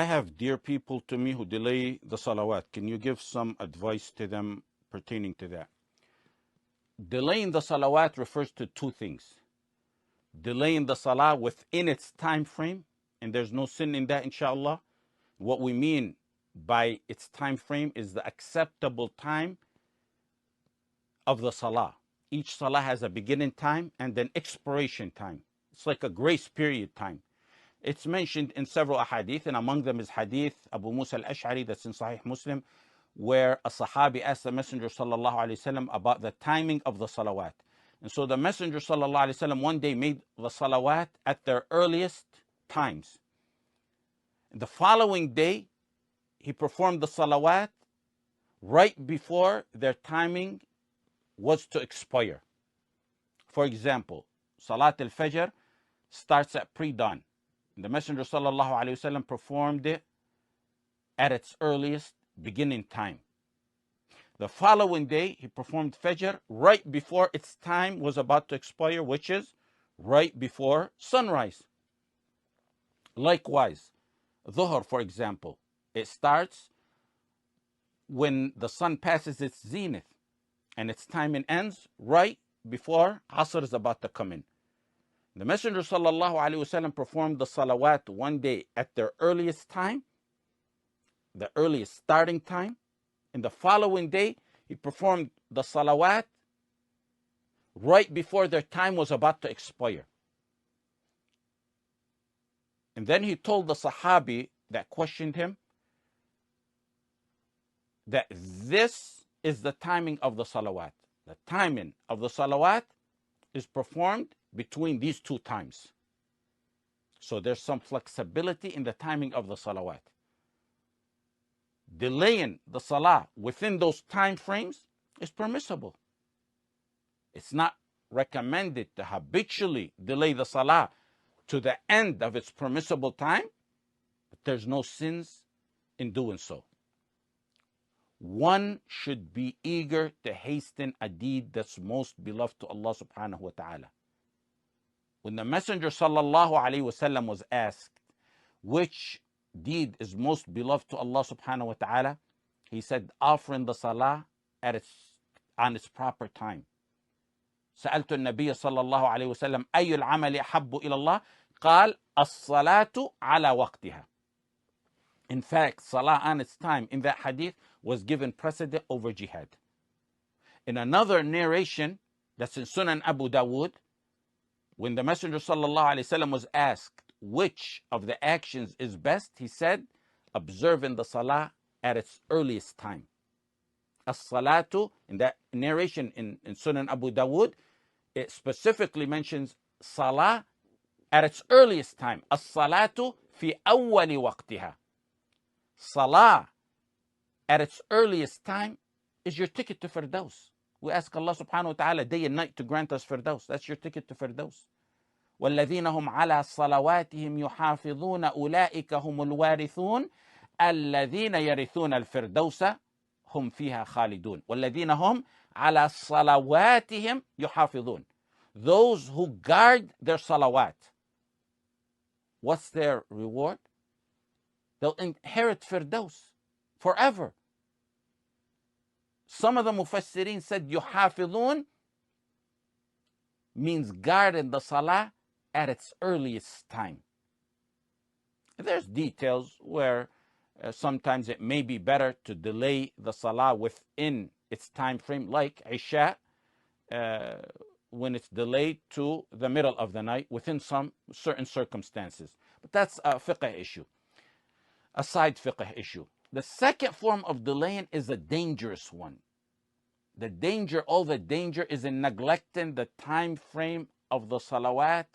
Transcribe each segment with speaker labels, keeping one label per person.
Speaker 1: I have dear people to me who delay the salawat. Can you give some advice to them pertaining to that? Delaying the salawat refers to two things. Delaying the salah within its time frame, and there's no sin in that, inshallah. What we mean by its time frame is the acceptable time of the salah. Each salah has a beginning time and an expiration time. It's like a grace period time. It's mentioned in several ahadith, and among them is hadith Abu Musa al-Ash'ari that's in Sahih Muslim, where a sahabi asked the Messenger sallallahu alaihi wasallam about the timing of the salawat. And so the Messenger sallallahu alaihi wasallam one day made the salawat at their earliest times. The following day, he performed the salawat right before their timing was to expire. For example, Salat al-Fajr starts at pre-dawn. The Messenger sallallahu alaihi wasallam performed it at its earliest beginning time. The following day, he performed Fajr right before its time was about to expire, which is right before sunrise. Likewise, Dhuhr, for example, it starts when the sun passes its zenith, and its timing ends right before Asr is about to come in. The Messenger sallallahu alaihi wasallam performed the salawat one day at their earliest time, the earliest starting time. And the following day, he performed the salawat right before their time was about to expire. And then he told the Sahabi that questioned him that this is the timing of the salawat. The timing of the salawat is performed between these two times. So there's some flexibility in the timing of the salawat. Delaying the salah within those time frames is permissible. It's not recommended to habitually delay the salah to the end of its permissible time, but there's no sins in doing so. One should be eager to hasten a deed that's most beloved to Allah subhanahu wa ta'ala. When the Messenger sallallahu alaihi wasallam was asked which deed is most beloved to Allah subhanahu wa ta'ala, he said offering the salah on its proper time. سألت النبي صلى الله عليه وسلم أي العمل أحب إلى الله قال الصلاة على وقتها. In fact, salah on its time in that hadith was given precedent over jihad. In another narration that's in Sunan Abu Dawood, when the Messenger sallallahu alaihi wasallam was asked which of the actions is best, he said, observing the salah at its earliest time. As-salatu, in that narration in Sunan Abu Dawood, it specifically mentions salah at its earliest time. As-salatu fi awwali waqtiha. Salah at its earliest time is your ticket to Firdaus. We ask Allah subhanahu wa ta'ala day and night to grant us Firdaus. That's your ticket to Firdaus. وَالَّذِينَ هُمْ عَلَى صَلَوَاتِهِمْ يُحَافِظُونَ أُولَٰئِكَ هُمُ الْوَارِثُونَ الَّذِينَ يَرِثُونَ الْفِرْدَوْسَ هُمْ فِيهَا خَالِدُونَ وَالَّذِينَ هُمْ عَلَى صَلَوَاتِهِمْ يُحَافِظُونَ. Those who guard their salawat. What's their reward? They'll inherit Firdaus forever. Some of the Mufassirin said yuhafidun means guarding the salah at its earliest time. There's details where sometimes it may be better to delay the salah within its time frame, like Isha, when it's delayed to the middle of the night within some certain circumstances. But that's a fiqh issue, a side fiqh issue. The second form of delaying is a dangerous one. All the danger is in neglecting the time frame of the salawat,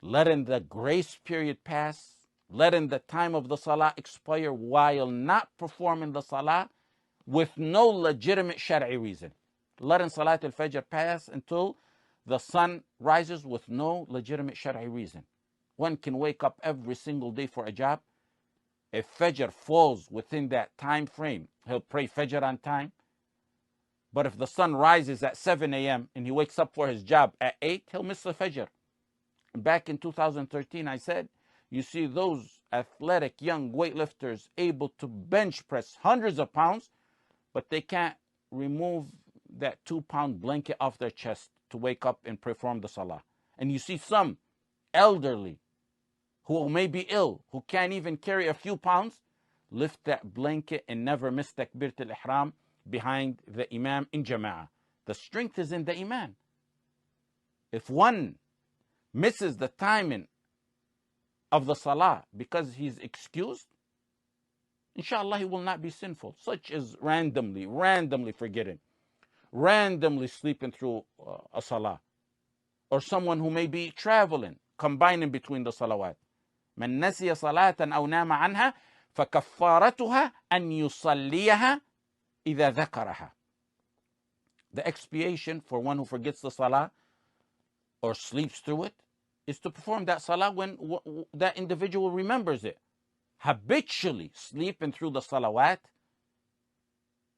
Speaker 1: letting the grace period pass, letting the time of the salah expire while not performing the salah with no legitimate shari'i reason. Letting Salat al-Fajr pass until the sun rises with no legitimate shari'i reason. One can wake up every single day for a job. If Fajr falls within that time frame, he'll pray Fajr on time. But if the sun rises at 7 a.m. and he wakes up for his job at 8, he'll miss the Fajr. Back in 2013, I said, you see those athletic young weightlifters able to bench press hundreds of pounds, but they can't remove that 2-pound blanket off their chest to wake up and perform the salah. And you see some elderly who may be ill, who can't even carry a few pounds, lift that blanket and never miss takbirat al-ihram behind the imam in jama'ah. The strength is in the iman. If one misses the timing of the salah because he's excused, inshallah he will not be sinful, such as randomly forgetting, randomly sleeping through a salah, or someone who may be traveling, combining between the salawat. من نسي صلاة أو نام عنها فكفارتها أن يصليها إذا ذكرها. The expiation for one who forgets the salah or sleeps through it is to perform that salah when that individual remembers it. Habitually sleeping through the salawat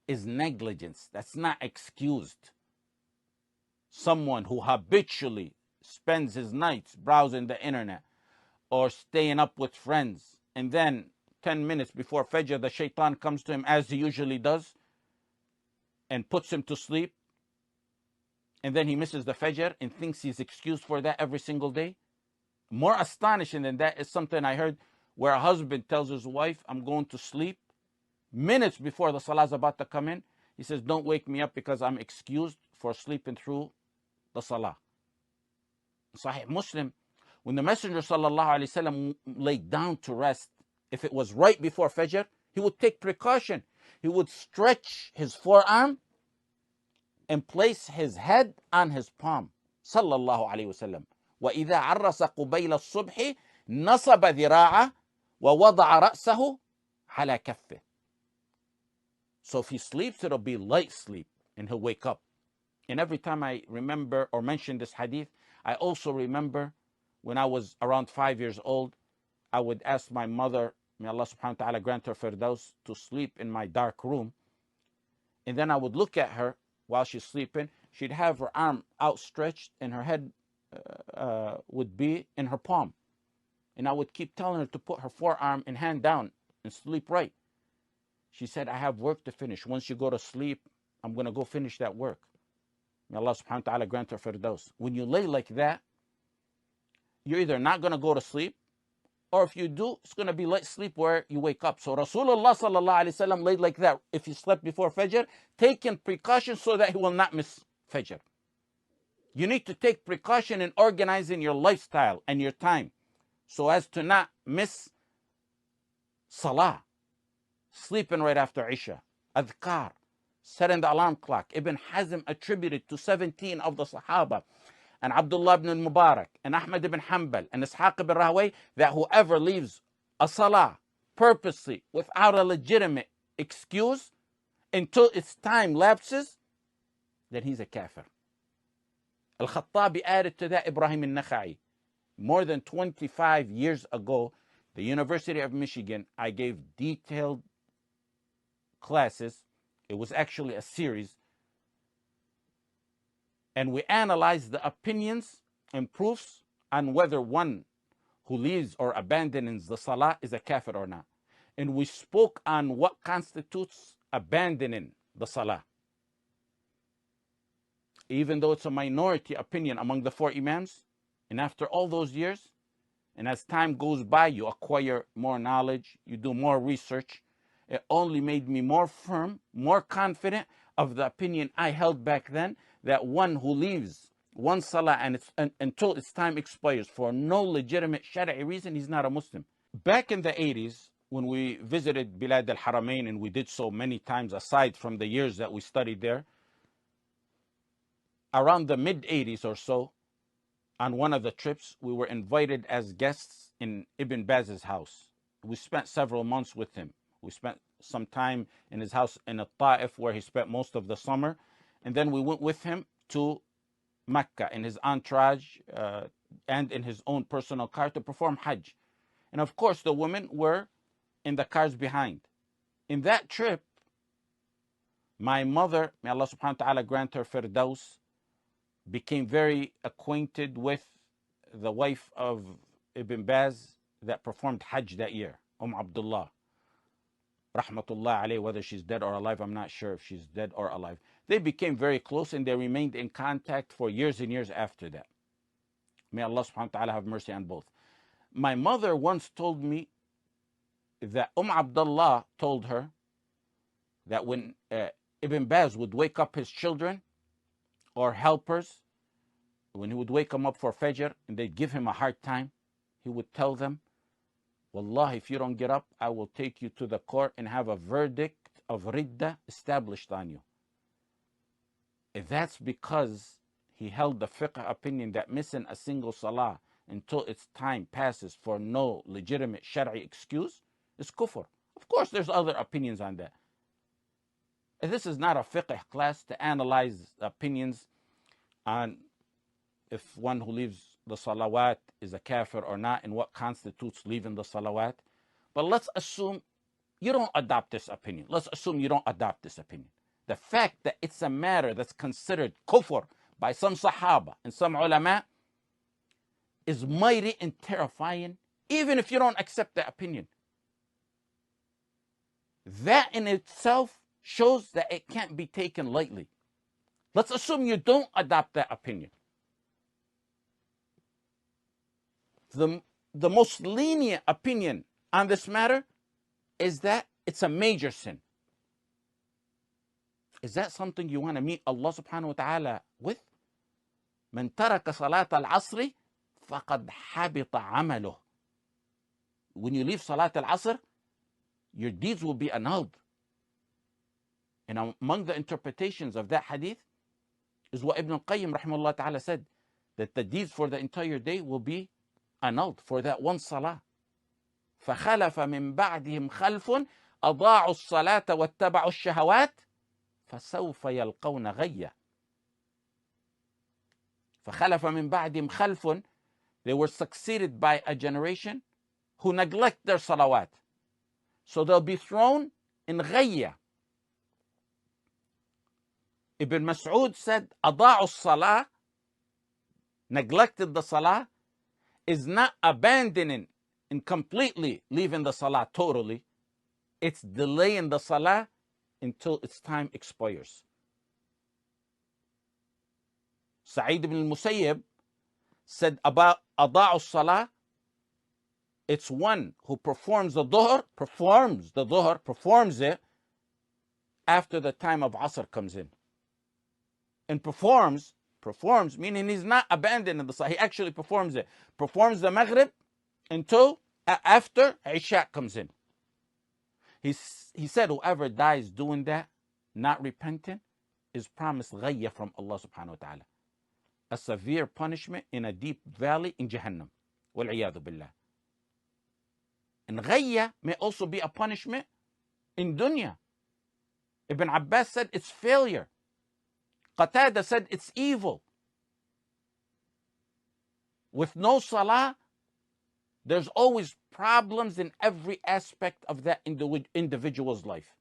Speaker 1: is negligence. That's not excused. Someone who habitually spends his nights browsing the internet or staying up with friends, and then 10 minutes before Fajr, the shaitan comes to him as he usually does and puts him to sleep, and then he misses the Fajr and thinks he's excused for that every single day. More astonishing than that is something I heard where a husband tells his wife, I'm going to sleep. Minutes before the salah is about to come in, he says, don't wake me up because I'm excused for sleeping through the salah. Sahih Muslim, when the Messenger sallallahu alaihi wasallam laid down to rest, if it was right before Fajr, he would take precaution. He would stretch his forearm and place his head on his palm. Sallallahu alaihi wasallam. وَإِذَا عَرَّسَ قُبَيْلَ الصُّبْحِ نَصَبَ ذِرَاعَهُ وَوَضَعَ رَأْسَهُ عَلَى كَفِّهِ. So if he sleeps, it'll be light sleep and he'll wake up. And every time I remember or mention this hadith, I also remember when I was around 5 years old, I would ask my mother, may Allah subhanahu wa ta'ala grant her firdaus, to sleep in my dark room. And then I would look at her while she's sleeping. She'd have her arm outstretched and her head would be in her palm. And I would keep telling her to put her forearm and hand down and sleep right. She said, I have work to finish. Once you go to sleep, I'm going to go finish that work. May Allah subhanahu wa ta'ala grant her firdaus. When you lay like that, you're either not going to go to sleep, or if you do, it's going to be light sleep where you wake up. So Rasulullah sallallahu alaihi wasallam laid like that. If he slept before Fajr, taking precautions so that he will not miss Fajr. You need to take precaution in organizing your lifestyle and your time so as to not miss Salah, sleeping right after Isha, Adhkar, setting the alarm clock. Ibn Hazm attributed to 17 of the Sahaba, and Abdullah ibn Mubarak, and Ahmad ibn Hanbal, and Ishaq ibn Rahway, that whoever leaves a Salah purposely without a legitimate excuse until its time lapses, then he's a kafir. Al-Khattabi added to that Ibrahim al-Nakha'i. More than 25 years ago, the University of Michigan, I gave detailed classes. It was actually a series. And we analyzed the opinions and proofs on whether one who leaves or abandons the salah is a kafir or not. And we spoke on what constitutes abandoning the salah. Even though it's a minority opinion among the 4 imams, and after all those years, and as time goes by, you acquire more knowledge, you do more research, it only made me more firm, more confident of the opinion I held back then, that one who leaves one salah until its time expires for no legitimate shari'i reason, he's not a Muslim. Back in the 80s, when we visited Bilad al-Haramain, and we did so many times aside from the years that we studied there, around the mid-80s or so, on one of the trips, we were invited as guests in Ibn Baz's house. We spent several months with him. We spent some time in his house in Al-Ta'if, where he spent most of the summer. And then we went with him to Mecca in his entourage and in his own personal car to perform Hajj. And of course, the women were in the cars behind. In that trip, my mother, may Allah subhanahu wa ta'ala grant her firdaus, became very acquainted with the wife of Ibn Baz, that performed Hajj that year, Abdullah, rahmatullah alayh, whether she's dead or alive, I'm not sure if she's dead or alive. They became very close and they remained in contact for years and years after that. May Allah subhanahu wa ta'ala have mercy on both. My mother once told me that Abdullah told her that when Ibn Baz would wake up his children or helpers, when he would wake them up for Fajr and they'd give him a hard time, he would tell them, Wallah, if you don't get up, I will take you to the court and have a verdict of Ridda established on you. And that's because he held the fiqh opinion that missing a single salah until its time passes for no legitimate Shari'i excuse is kufr. Of course, there's other opinions on that. And this is not a fiqh class to analyze opinions on if one who leaves the salawat is a kafir or not and what constitutes leaving the salawat. But let's assume you don't adopt this opinion. Let's assume you don't adopt this opinion. The fact that it's a matter that's considered kufr by some sahaba and some ulama is mighty and terrifying, even if you don't accept that opinion. That in itself shows that it can't be taken lightly. Let's assume you don't adopt that opinion. The most lenient opinion on this matter is that it's a major sin. Is that something you want to meet Allah subhanahu wa ta'ala with? من ترك صلاة العصر فقد حبط عمله. When you leave Salat al-Asr, your deeds will be annulled. And among the interpretations of that hadith is what Ibn al-Qayyim rahimahullah ta'ala said, that the deeds for the entire day will be annulled for that one salah. فخلف من بعدهم خلف أضاعوا الصلاة واتبعوا الشهوات فسوف يلقون غيا. فخلف من بعدهم خلف, they were succeeded by a generation who neglect their salawat. So they'll be thrown in غيا. Ibn Mas'ud said, أضاعوا الصلاة, neglected the salah, is not abandoning and completely leaving the salah totally. It's delaying the salah until its time expires. Sa'id ibn al-Musayyib said about أضاعوا الصلاة, it's one who performs the dhuhr, performs it after the time of Asr comes in. And performs meaning he's not abandoning the salah, he actually performs it. Performs the Maghrib until after Isha comes in. He said whoever dies doing that, not repenting, is promised ghayya from Allah subhanahu wa ta'ala, a severe punishment in a deep valley in Jahannam. Wal-'iyadhu billah. And ghayya may also be a punishment in dunya. Ibn Abbas said it's failure. Qatada said it's evil. With no salah, there's always problems in every aspect of that individual's life.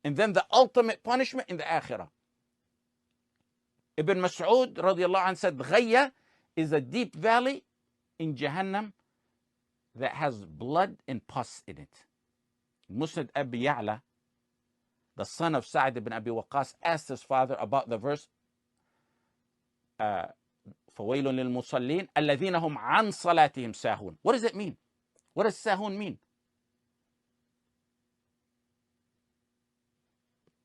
Speaker 1: And then the ultimate punishment in the akhirah. Ibn Mas'ud radiallahu anh said, Ghayya is a deep valley in Jahannam that has blood and pus in it. Musnad Abi Ya'la, the son of Sa'd ibn Abi Waqqas, asked his father about the verse, فَوَيْلٌ لِلْمُصَلِّينَ الَّذِينَ هُمْ عَنْ صَلَاتِهِمْ سَاهُونَ. What does it mean? What does sahun mean?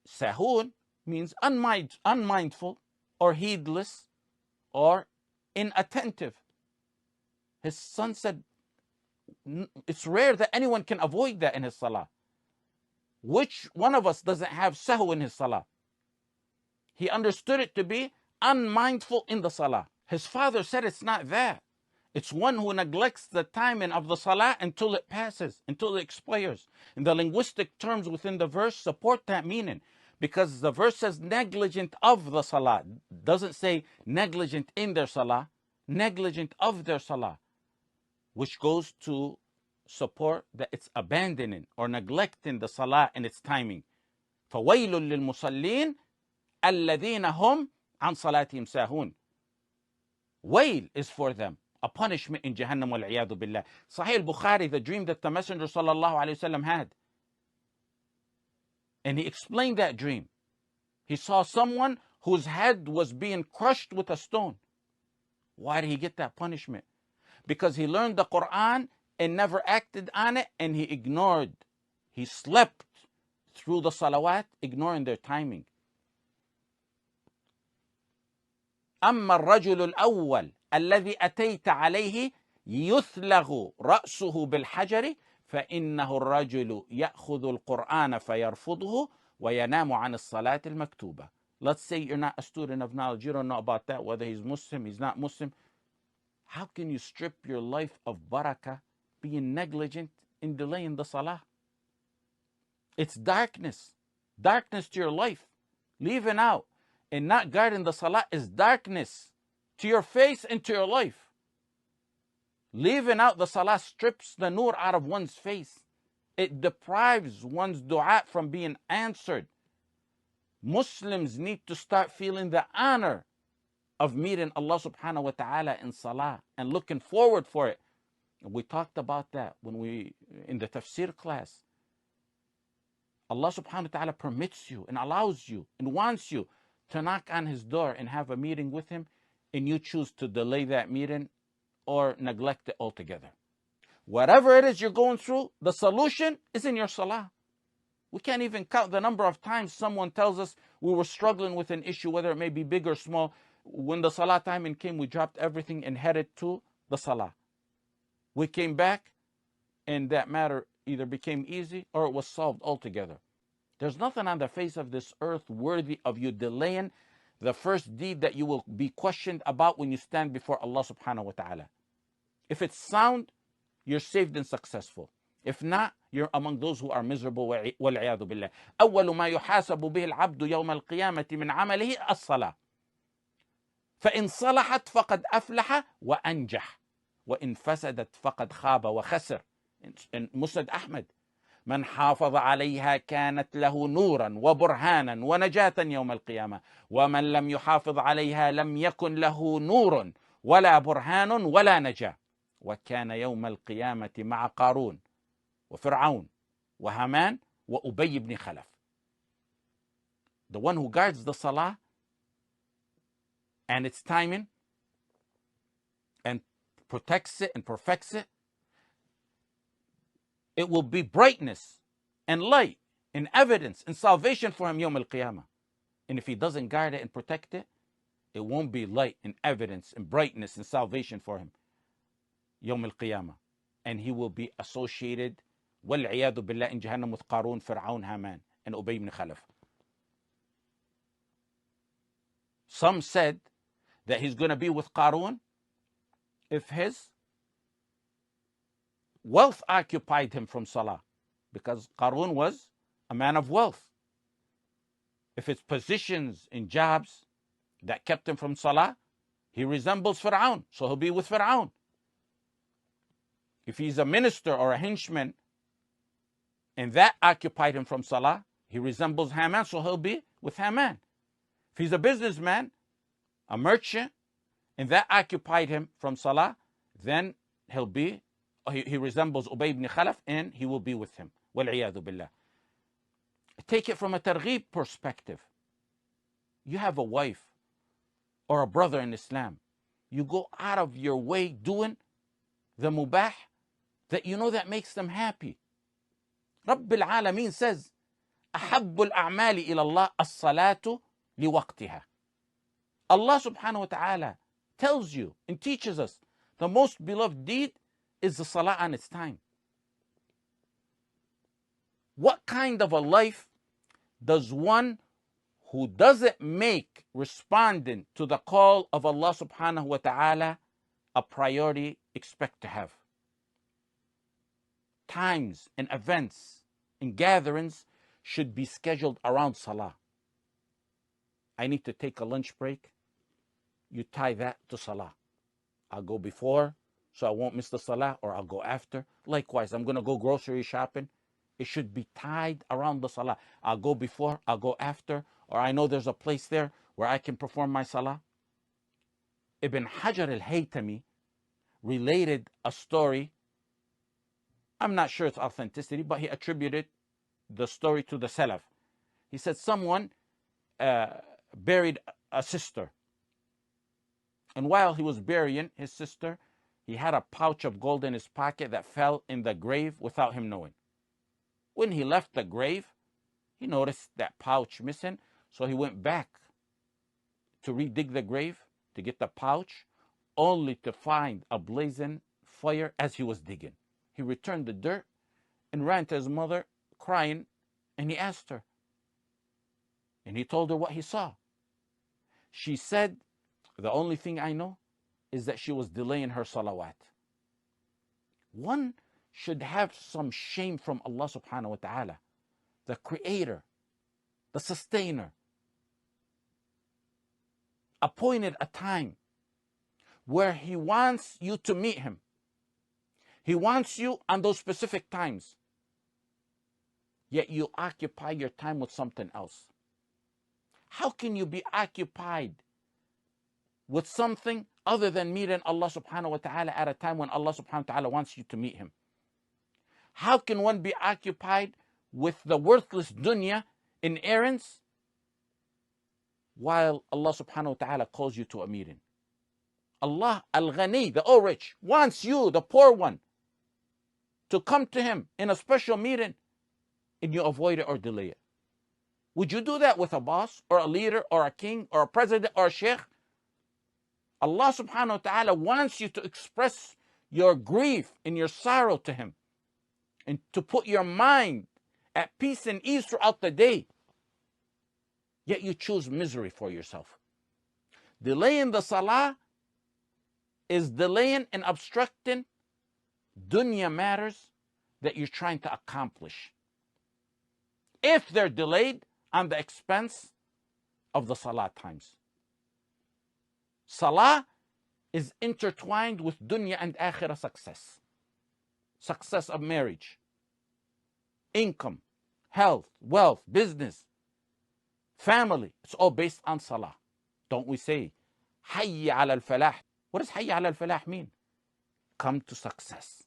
Speaker 1: Sahun means unmindful or heedless or inattentive. His son said, it's rare that anyone can avoid that in his salah. Which one of us doesn't have sahu in his salah? He understood it to be unmindful in the salah. His father said it's not that. It's one who neglects the timing of the salah until it passes, until it expires. And the linguistic terms within the verse support that meaning, because the verse says negligent of the salah. It doesn't say negligent in their salah, negligent of their salah, which goes to support that it's abandoning or neglecting the salah in its timing. فَوَيْلٌ لِلْمُصَلِّينَ الَّذِينَ هُمْ عَنْ صَلَاتِهِمْ سَاهُونَ. Wail is for them. a punishment in Jahannam wal-'iyadu billah. Sahih al-Bukhari, the dream that the Messenger sallallahu alayhi wasallam had. And he explained that dream. He saw someone whose head was being crushed with a stone. Why did he get that punishment? Because he learned the Quran and never acted on it, and he ignored. He slept through the salawat, ignoring their timing. أما الرجل الأول الذي أتيت عليه يثلغ رأسه بالحجر فإنه الرجل يأخذ القرآن فيرفضه وينام عن الصلاة المكتوبة. Let's say you're not a student of knowledge. You don't know about that, whether he's Muslim, he's not Muslim. How can you strip your life of barakah being negligent in delaying the salah? It's darkness. Darkness to your life. Leaving out and not guarding the salah is darkness to your face and to your life. Leaving out the salah strips the nur out of one's face. It deprives one's dua from being answered. Muslims need to start feeling the honor of meeting Allah subhanahu wa ta'ala in salah and looking forward for it. We talked about that in the tafsir class. Allah subhanahu wa ta'ala permits you and allows you and wants you to knock on his door and have a meeting with him, and you choose to delay that meeting or neglect it altogether. Whatever it is you're going through, the solution is in your salah. We can't even count the number of times someone tells us we were struggling with an issue, whether it may be big or small. When the salah timing came, we dropped everything and headed to the salah. We came back and that matter either became easy or it was solved altogether. There's nothing on the face of this earth worthy of you delaying the first deed that you will be questioned about when you stand before Allah subhanahu wa ta'ala. If it's sound, you're saved and successful. If not, you're among those who are miserable. وَالْعِيَاذُ بِاللَّهِ. أول ما يحاسب به العبد يوم القيامة من عمله الصلاة. فإن صلحت فقد أفلح وأنجح وإن فسدت فقد خاب وخسر. In Musnad Ahmad. من حافظ عليها كانت له نورا وبرهانا ونجاة يوم القيامة ومن لم يحافظ عليها لم يكن له نور ولا برهان ولا نجاة وكان يوم القيامة مع قارون وفرعون وهامان وأبي بن خلف. The one who guards the salah and its timing and protects it and perfects it, it will be brightness and light and evidence and salvation for him Yawm al-Qiyamah. And if he doesn't guard it and protect it, it won't be light and evidence and brightness and salvation for him Yawm al-Qiyamah. And he will be associated, wal-'iyadu billah, in Jahannam with Qarun, Fir'aun, Haman, and Ubay ibn Khalaf. Some said that he's going to be with Qarun if his wealth occupied him from salah, because Qarun was a man of wealth. If it's positions in jobs that kept him from salah, he resembles Fir'aun, so he'll be with Fir'aun. If he's a minister or a henchman and that occupied him from salah, he resembles Haman, so he'll be with Haman. If he's a businessman, a merchant, and that occupied him from salah, then he resembles Ubay ibn Khalaf and he will be with him. Wal-'iyadu billah. Take it from a targheeb perspective. You have a wife or a brother in Islam. You go out of your way doing the mubah that you know that makes them happy. Rabbil Alameen says, أحب الأعمال إلى الله الصلاة لوقتها. Allah subhanahu wa ta'ala tells you and teaches us the most beloved deed is the salah on its time. What kind of a life does one who doesn't make responding to the call of Allah subhanahu wa ta'ala a priority expect to have? Times and events and gatherings should be scheduled around salah. I need to take a lunch break. You tie that to salah. I'll go before, so I won't miss the salah, or I'll go after. Likewise, I'm going to go grocery shopping. It should be tied around the salah. I'll go before, I'll go after, or I know there's a place there where I can perform my salah. Ibn Hajar al-Haytami related a story. I'm not sure its authenticity, but he attributed the story to the Salaf. He said someone buried a sister. And while he was burying his sister, he had a pouch of gold in his pocket that fell in the grave without him knowing. When he left the grave, he noticed that pouch missing, so he went back to redig the grave to get the pouch, only to find a blazing fire as he was digging. He returned the dirt and ran to his mother crying, and he asked her. And he told her what he saw. She said, the only thing I know is that she was delaying her salawat. One should have some shame from Allah subhanahu wa ta'ala, the creator, the sustainer, appointed a time where he wants you to meet him. He wants you on those specific times. Yet you occupy your time with something else. How can you be occupied with something other than meeting Allah subhanahu wa ta'ala at a time when Allah subhanahu wa ta'ala wants you to meet him? How can one be occupied with the worthless dunya in errands while Allah subhanahu wa ta'ala calls you to a meeting? Allah al-Ghani, the all rich, wants you, the poor one, to come to him in a special meeting, and you avoid it or delay it. Would you do that with a boss or a leader or a king or a president or a sheikh? Allah subhanahu wa ta'ala wants you to express your grief and your sorrow to him and to put your mind at peace and ease throughout the day. Yet you choose misery for yourself. Delaying the salah is delaying and obstructing dunya matters that you're trying to accomplish, if they're delayed on the expense of the salah times. Salah is intertwined with dunya and akhirah success. Success of marriage, income, health, wealth, business, family. It's all based on salah. Don't we say, Hayya ala al-falah? What does Hayya ala al-falah mean? Come to success.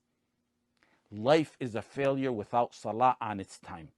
Speaker 1: Life is a failure without salah on its time.